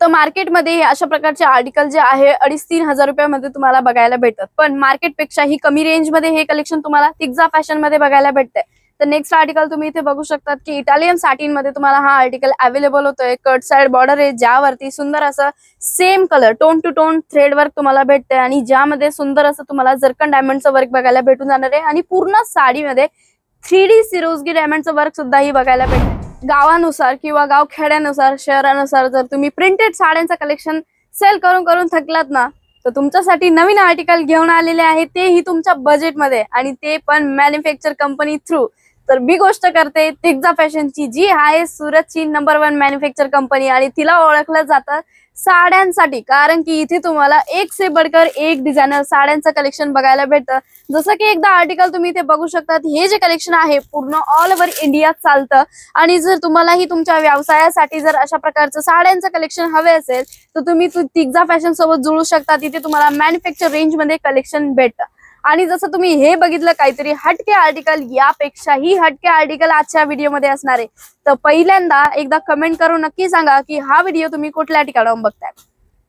तर मार्केटमध्ये अशा प्रकारचे आर्टिकल जे आहे 2,500-3 हजार रुपयामध्ये तुम्हाला बघायला भेटतात, पण मार्केटपेक्षाही कमी रेंजमध्ये हे कलेक्शन तुम्हाला तिग्जा फॅशन मध्ये बघायला भेटतंय। तर नेक्स्ट आर्टिकल तुम्ही इथे बघू शकतात की इटालियन सॅटिन मध्ये तुम्हाला हा आर्टिकल अवेलेबल होतोय। कट साइड बॉर्डर आहे, ज्यावरती सुंदर असं same colour tone two tone thread work तुम्हाला भेटतंय आणि ज्यामध्ये सुंदर असं तुम्हाला जरकन डायमंडचं वर्क बघायला भेटून जाणार आहे आणि पूर्ण साडीमध्ये 3D सिरोजगी डायमंडचं वर्क सुद्धा ही बघायला भेटतंय। गावानुसार किंवा गावखेड्यानुसार शहरानुसार जर तुम्ही प्रिंटेड साड्यांचं कलेक्शन सेल करून करून थकलात ना, तर तुमच्यासाठी नवीन आर्टिकल घेऊन आलेले आहे, तेही तुमच्या बजेटमध्ये आणि ते पण मॅन्युफॅक्चर कंपनी थ्रू। तर मी गोष्ट करते तिग्जा फॅशनची, जी आहे सुरतची नंबर 1 मॅन्युफॅक्चर कंपनी आणि तिला ओळखलं जातं साड्यांसाठी, कारण की इथे तुम्हाला एक से बढ़कर एक डिझायनर साड्यांचं कलेक्शन बघायला भेटतं। जसं की एकदा आर्टिकल तुम्ही इथे बघू शकतात, हे जे कलेक्शन आहे पूर्ण ऑल ओव्हर इंडियात चालतं आणि जर तुम्हालाही तुमच्या व्यवसायासाठी जर अशा प्रकारचं साड्यांचं कलेक्शन हवे असेल तर तुम्ही तिग्जा फॅशन सोबत जुळू शकता। तिथे तुम्हाला मॅन्युफॅक्चर रेंज मध्ये कलेक्शन भेटतं आणि जसं तुम्ही हे बघितलं काहीतरी हटके आर्टिकल, यापेक्षाही हटके आर्टिकल आजच्या व्हिडिओमध्ये असणार आहे। तर पहिल्यांदा एकदा कमेंट करून नक्की सांगा की हा व्हिडिओ तुम्ही कुठल्या ठिकाणाहून बघताय।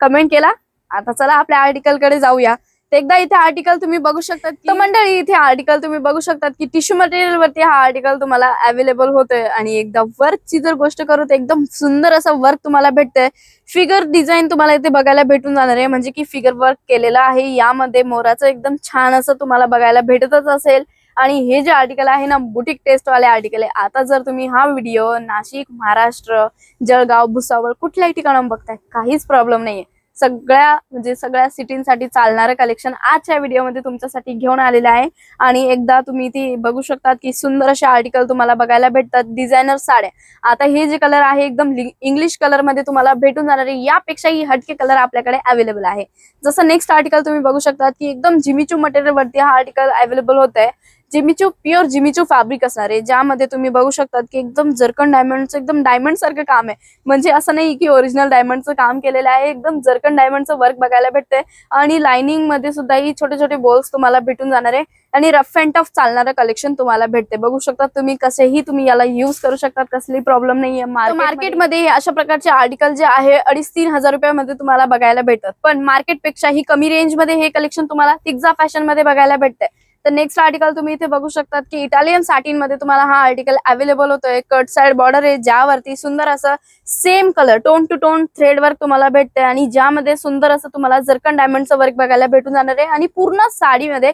कमेंट केला? आता चला आपल्या आर्टिकल कडे जाऊया। तर एकदा इथे आर्टिकल तुम्ही बघू शकतात की मंडळी, इथे आर्टिकल तुम्ही बघू शकतात की टिश्यू मटेरियल वरती हा आर्टिकल तुम्हाला अवेलेबल होतोय आणि एकदा वर्कची जर गोष्ट करू तर एकदम सुंदर असं वर्क तुम्हाला भेटतंय। फिगर डिझाईन तुम्हाला इथे बघायला भेटून जाणार आहे, म्हणजे की फिगर वर्क केलेलं आहे, यामध्ये मोराचं एकदम छान असं तुम्हाला बघायला भेटतच असेल। आणि हे जे आर्टिकल आहे ना, बुटीक टेस्ट वाले आर्टिकल आहे। आता जर तुम्ही हा व्हिडिओ नाशिक, महाराष्ट्र, जळगाव, भुसावळ कुठल्याही ठिकाणाहून बघताय, काहीच प्रॉब्लेम नाहीये। सगळ्या सिटींसाठी चालणारं कलेक्शन आजच्या व्हिडिओमध्ये तुमच्यासाठी घेऊन आलेलं आहे आणि एकदा तुम्ही इथे बघू शकतात की सुंदर असे आर्टिकल तुम्हाला बघायला भेटतात, डिझायनर साड्या। आता हे जे कलर आहे एकदम इंग्लिश कलर मध्ये तुम्हाला भेटून जाणार आहे, यापेक्षाही हटके कलर आपल्याकडे अवेलेबल आहे। जसं नेक्स्ट आर्टिकल तुम्ही बघू शकतात की एकदम जिमीचू मटेरियल वरती हा आर्टिकल अवेलेबल होत आहे। जिमीचू प्युअर जिमीचू फॅब्रिक असणार आहे, ज्यामध्ये तुम्ही बघू शकतात की एकदम जरकन डायमंडचं एकदम डायमंड सारखं काम आहे। म्हणजे असं नाही की ओरिजिनल डायमंडचं काम केलेलं आहे, एकदम जरकन डायमंडचं वर्क बघायला भेटतंय आणि लाइनिंग मध्ये सुद्धा ही छोटे छोटे बॉल्स तुम्हाला भेटून जाणार आहे आणि रफ अँड टफ चालणारं कलेक्शन तुम्हाला भेटते। बघू शकतात तुम्ही, कसेही तुम्ही याला यूज करू शकतात, कसली प्रॉब्लेम नाहीये। मार्केटमध्ये अशा प्रकारचे आर्टिकल जे आहे 2,500-3 हजार रुपयामध्ये तुम्हाला बघायला भेटतात, पण मार्केटपेक्षाही कमी रेंजमध्ये हे कलेक्शन तुम्हाला तिग्जा फॅशन मध्ये बघायला भेटतंय। तर नेक्स्ट आर्टिकल तुम्ही इथे बघू शकतात की इटालियन सॅटिन मध्ये तुम्हाला हा आर्टिकल अवेलेबल होतोय। कट साइड बॉर्डर आहे, ज्यावरती सुंदर असं same colour tone two tone thread work तुम्हाला भेटतंय आणि ज्यामध्ये सुंदर असं तुम्हाला जरकन डायमंडचं वर्क बघायला भेटून जाणार आहे आणि पूर्ण साडीमध्ये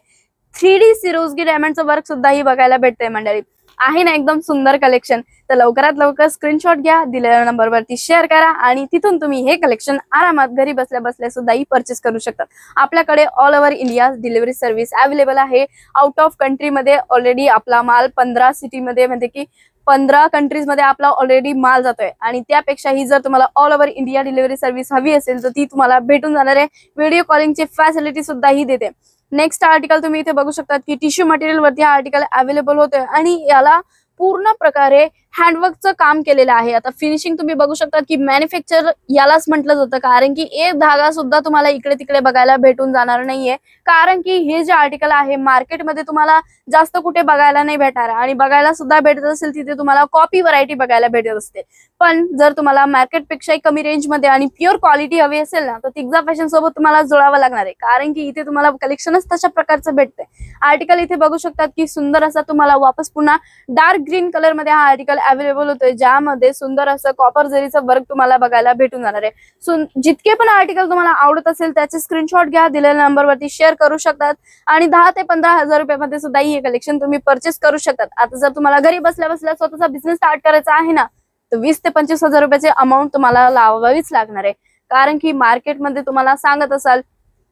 3D सिरोजगी डायमंडचं वर्क सुद्धा ही बघायला भेटतंय। मंडळी, आहे ना एकदम सुंदर कलेक्शन? तर लवकरात लवकर स्क्रीनशॉट घ्या, दिलेल्या नंबरवरती शेअर करा आणि तिथून तुम्ही हे कलेक्शन आरामात घरी बसल्या बसल्या सुद्धा ही परचेस करू शकता। आपल्याकडे all over India delivery service available आहे। आउट ऑफ कंट्री मध्ये ऑलरेडी आपला माल 15 सिटीमध्ये, म्हणजे की 15 कंट्रीज मध्ये आपला ऑलरेडी माल जातोय आणि त्यापेक्षाही जर तुम्हाला all over India delivery service हवी असेल तर ती तुम्हाला भेटून जाणार आहे। व्हिडिओ कॉलिंगची फॅसिलिटी सुद्धा ही देते। नेक्स्ट आर्टिकल तुम्ही इथे बघू शकतात की टिश्यू मटेरियल वरती हा आर्टिकल अवेलेबल होतोय आणि याला पूर्ण प्रकारे हँडवर्कचं काम केलेलं आहे। आता फिनिशिंग तुम्ही बघू शकता की मॅन्युफॅक्चर यालाच म्हटलं जातं, कारण की एक धागा सुद्धा तुम्हाला इकडे तिकडे बघायला भेटून जाणार नाहीये, कारण की हे जे आर्टिकल आहे मार्केटमध्ये तुम्हाला जास्त कुठे बघायला नाही भेटणार आणि बघायला सुद्धा भेटत असेल तिथे तुम्हाला कॉपी व्हरायटी बघायला भेटत असते। पण जर तुम्हाला मार्केटपेक्षाही कमी रेंज मध्ये आणि प्युअर क्वालिटी हवी असेल ना, तर तिग्जा फॅशन सोबत तुम्हाला जुळावं लागणार आहे, कारण की इथे तुम्हाला कलेक्शनच तशा प्रकारचं भेटतंय। आर्टिकल इथे बघू शकतात की सुंदर असा तुम्हाला वापस पुन्हा डार्क ग्रीन कलर मध्ये हा आर्टिकल अवेलेबल होतोय, ज्यामध्ये सुंदर असं कॉपर जरीचं वर्क तुम्हाला बघायला भेटून जाणार आहे। जितके पण आर्टिकल तुम्हाला आवडत असेल त्याचे स्क्रीनशॉट घ्या, दिलेल्या नंबरवरती शेअर करू शकतात आणि 10 ते 15 हजार रुपयामध्ये सुद्धा हे कलेक्शन तुम्ही परचेस करू शकतात। आता जर तुम्हाला घरी बसल्या बसल्या स्वतःचा बिझनेस स्टार्ट करायचा आहे ना, तर 20 ते 25 हजार रुपयाचे अमाऊंट तुम्हाला लावावीच लागणार आहे, कारण की मार्केटमध्ये तुम्हाला सांगत असाल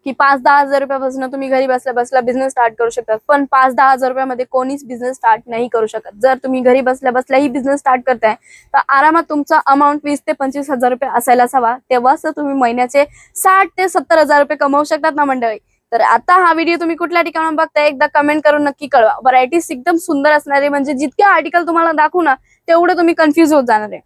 की 5-10 हजार रुपयापासून तुम्ही घरी बसल्या बसल्या बिझनेस स्टार्ट करू शकता, पण 5-10 हजार रुपयामध्ये कोणीच बिझनेस स्टार्ट नाही करू शकत। जर तुम्ही घरी बसल्या बसल्या ही बिझनेस स्टार्ट करताय तर आरामात तुमचा अमाऊंट 20 ते 25 हजार रुपये असायलाच हवा, तेव्हाच तुम्ही महिन्याचे 60 ते 70 हजार रुपये कमवू शकतात ना मंडळी। तर आता हा व्हिडिओ तुम्ही कुठल्या ठिकाणाहून बघताय एकदा कमेंट करून नक्की कळवा। व्हरायटीज एकदम सुंदर असणार आहे, म्हणजे जितके आर्टिकल तुम्हाला दाखवू ना तेवढे तुम्ही कन्फ्युज होत जाणार आहे।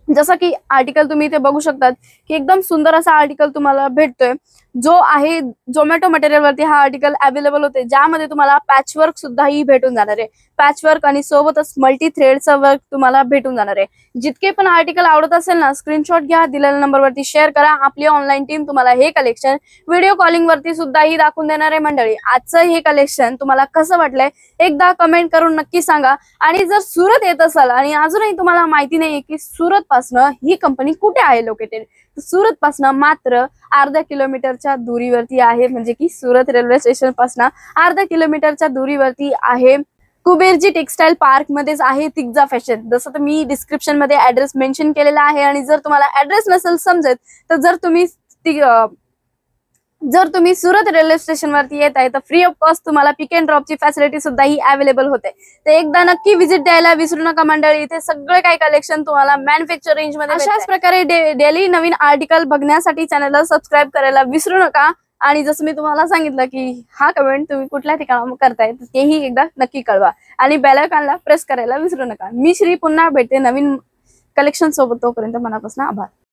जसं की आर्टिकल तुम्ही इथे बघू शकतात की एकदम सुंदर असा आर्टिकल तुम्हाला भेटतोय, जो आहे झोमॅटो मटेरियल वरती हा आर्टिकल अवेलेबल होते, ज्यामध्ये तुम्हाला पॅचवर्क सुद्धा ही भेटून जाणार आहे। पॅचवर्क आणि सोबतच मल्टी थ्रेडचं वर्क तुम्हाला भेटून जाणार आहे। जितके पण आर्टिकल आवडत असेल ना, स्क्रीनशॉट घ्या, दिलेल्या नंबरवरती शेअर करा। आपली ऑनलाईन टीम तुम्हाला हे कलेक्शन व्हिडिओ कॉलिंग वरती सुद्धा ही दाखवून देणार आहे। मंडळी, आजचं हे कलेक्शन तुम्हाला कसं वाटलंय एकदा कमेंट करून नक्की सांगा। आणि जर सुरत येत असाल आणि अजूनही तुम्हाला माहिती नाहीये की सुरत पासनं ही कंपनी कुठे आहे लोकेटेड, सुरत पासनं मात्र अर्धा किलोमीटरच्या दुरीवरती आहे, म्हणजे की सुरत रेल्वे स्टेशन पासनं अर्धा किलोमीटरच्या दुरीवरती आहे। कुबेरजी टेक्सटाईल पार्क मध्येच आहे तिग्जा फॅशन। जसं तर मी डिस्क्रिप्शन मध्ये ऍड्रेस मेन्शन केलेला आहे। आणि जर तुम्हाला ऍड्रेस नसेल समजत तर जर तुम्ही सुरत रेल्वे स्टेशन वरती येत आहे तर फ्री ऑफ कॉस्ट तुम्हाला पिक अँड ड्रॉपची फॅसिलिटी सुद्धा ही अवेलेबल होते। तर एकदा नक्की व्हिजिट द्यायला विसरू नका मंडळी। इथे सगळे काही कलेक्शन तुम्हाला मॅन्युफॅक्चर रेंज मध्ये अशाच प्रकारे डेली नवीन आर्टिकल बघण्यासाठी चॅनलला सबस्क्राईब करायला विसरू नका। आणि जसं मी तुम्हाला सांगितलं की हा कमेंट तुम्ही कुठल्या ठिकाणी करताय तेही एकदा नक्की कळवा आणि बेल आयकॉनला प्रेस करायला विसरू नका। मी श्री पुन्हा भेटते नवीन कलेक्शन सोबत, तोपर्यंत मनापासून आभार।